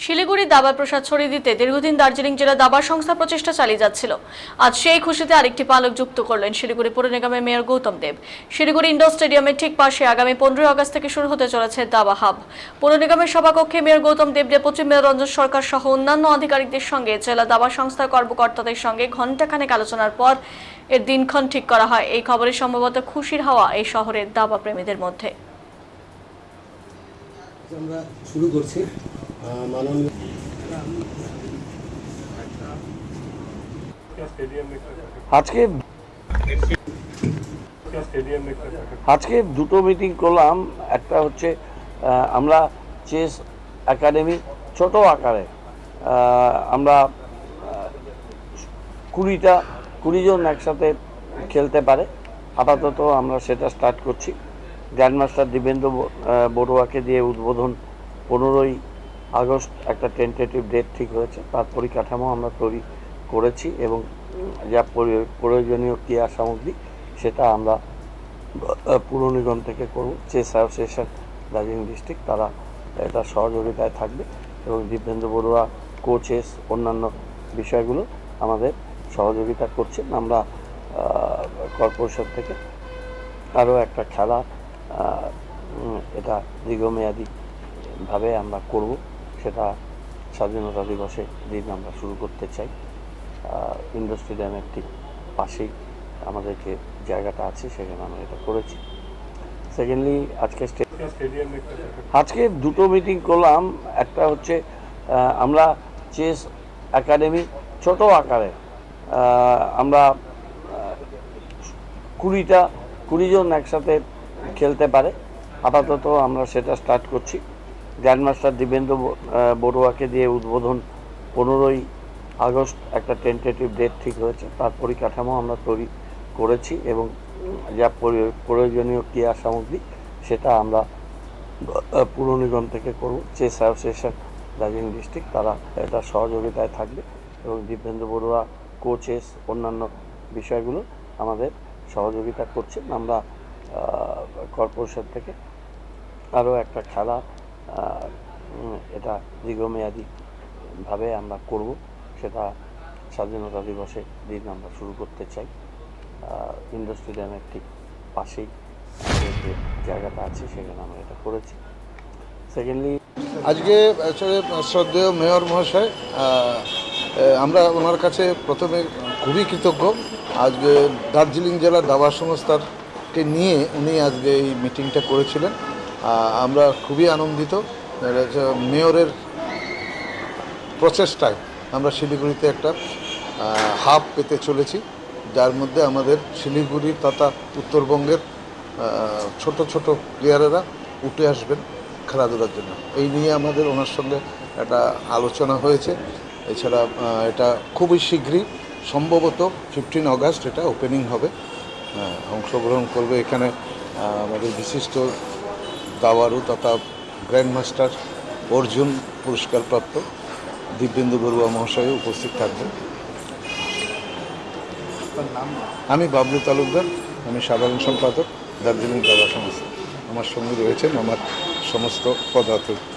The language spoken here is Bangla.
শিলিগুড়ি দাবার প্রসাদ ছড়িয়ে দিতে দীর্ঘদিন দার্জিলিং জেলা দাবার সংস্থা প্রচেষ্টা চালিয়ে যাচ্ছিল। আজ সেই খুশিতে আরেকটি পালক যুক্ত করলেন শিলিগুড়ি পৌর নিগমের মেয়র গৌতম দেব। শিলিগুড়ি ইন্ডোর স্টেডিয়ামের ঠিক পাশে আগামী 15 আগস্ট থেকে শুরু হতে চলেছে দাবা হাব। পৌর নিগমের সভাকক্ষে মেয়র গৌতম দেব, ডেপুটি মেয়র রঞ্জন সরকার সহ অন্যান্য আধিকারিকদের সঙ্গে জেলা দাবা সংস্থার কর্মকর্তাদের সঙ্গে ঘণ্টাখানেক আলোচনার পর এর দিনক্ষণ ঠিক করা হয়। এই খবরে সম্ভবত খুশির হাওয়া এই শহরের দাবা প্রেমীদের মধ্যে। আমরা শুরু করছি মাননীয় আজকে দুটো মিটিং করলাম। একটা হচ্ছে আমরা চেস একাডেমি ছোট আকারে আমরা 20 জন একসাথে খেলতে পারে, আপাতত আমরা সেটা স্টার্ট করছি। গ্র্যান্ডমাস্টার দিবেন্দ্র বড়ুয়াকে দিয়ে উদ্বোধন 15ই আগস্ট একটা টেন্টেটিভ ডেট ঠিক হয়েছে। তার পরিকাঠামো আমরা তৈরি করেছি এবং যা প্রয়োজনীয় ক্রীড়া সামগ্রী সেটা আমরা পুর নিগম থেকে করব। চেস অ্যাসোসিয়েশন দার্জিলিং ডিস্ট্রিক্ট তারা এটা সহযোগিতায় থাকবে এবং দিবেন্দ্র বড়ুয়া কোচেস অন্যান্য বিষয়গুলো আমাদের সহযোগিতা করছেন। আমরা কর্পোরেশন থেকে আরও একটা খেলা এটা দীর্ঘমেয়াদীভাবে আমরা করব, সেটা স্বাধীনতা দিবসের দিন আমরা শুরু করতে চাই। ইন্ডোর স্টেডিয়ামের ঠিক পাশেই আমাদের যে জায়গাটা আছে সেখানে আমরা এটা করেছি। সেকেন্ডলি আজকে দুটো মিটিং করলাম। একটা হচ্ছে আমরা চেস একাডেমি ছোট আকারে আমরা 20 জন একসাথে খেলতে পারে, আপাতত আমরা সেটা স্টার্ট করছি। গ্র্যান্ডমাস্টার দিবেন্দ্র বড়ুয়াকে দিয়ে উদ্বোধন 15ই আগস্ট একটা টেন্টেটিভ ডেট ঠিক হয়েছে। তার পরিকাঠামো আমরা তৈরি করেছি এবং যা প্রয়োজনীয় ক্রীড়া সামগ্রী সেটা আমরা পুর নিগম থেকে করব। চেস অ্যাসোসিয়েশন দার্জিলিং ডিস্ট্রিক্ট তারা এটা সহযোগিতায় থাকবে এবং দিবেন্দ্র বড়ুয়া কোচেস অন্যান্য বিষয়গুলো আমাদের সহযোগিতা করছেন। আমরা কর্পোরেশন থেকে আরও একটা খেলা এটা দীর্ঘমেয়াদীভাবে আমরা করব, সেটা স্বাধীনতা দিবসের দিন আমরা শুরু করতে চাই। ইন্ডোর স্টেডিয়ামের ঠিক পাশেই আমাদের যে জায়গাটা আছে সেখানে আমরা এটা করেছি। সেকেন্ডলি আজকে শ্রদ্ধেয় মেয়র মহাশয়, আমরা ওনার কাছে প্রথমে খুবই কৃতজ্ঞ। আজকে দার্জিলিং জেলা দাবা সংস্থাকে নিয়ে উনি আজকে এই মিটিংটা করেছিলেন। আমরা খুবই আনন্দিত। মেয়রের প্রচেষ্টায় আমরা শিলিগুড়িতে একটা হাব পেতে চলেছি, যার মধ্যে আমাদের শিলিগুড়ি তথা উত্তরবঙ্গের ছোট ছোট প্লেয়ারেরা উঠে আসবেন খেলাধুলার জন্য। এই নিয়ে আমাদের ওনার সঙ্গে একটা আলোচনা হয়েছে। এছাড়া এটা খুবই শীঘ্রই সম্ভবত 15 আগস্ট এটা ওপেনিং হবে। অংশগ্রহণ করবে এখানে আমাদের বিশিষ্ট দাবারু তথা গ্র্যান্ডমাস্টার অর্জুন পুরস্কারপ্রাপ্ত দিব্যেন্দু বড়ুয়া মহাশয় উপস্থিত থাকবেন। আমি বাবলু তালুকদার, আমি সাধারণ সম্পাদক দার্জিলিং দাবা সংস্থা। আমার সঙ্গে রয়েছেন আমার সমস্ত পদাধিকারী।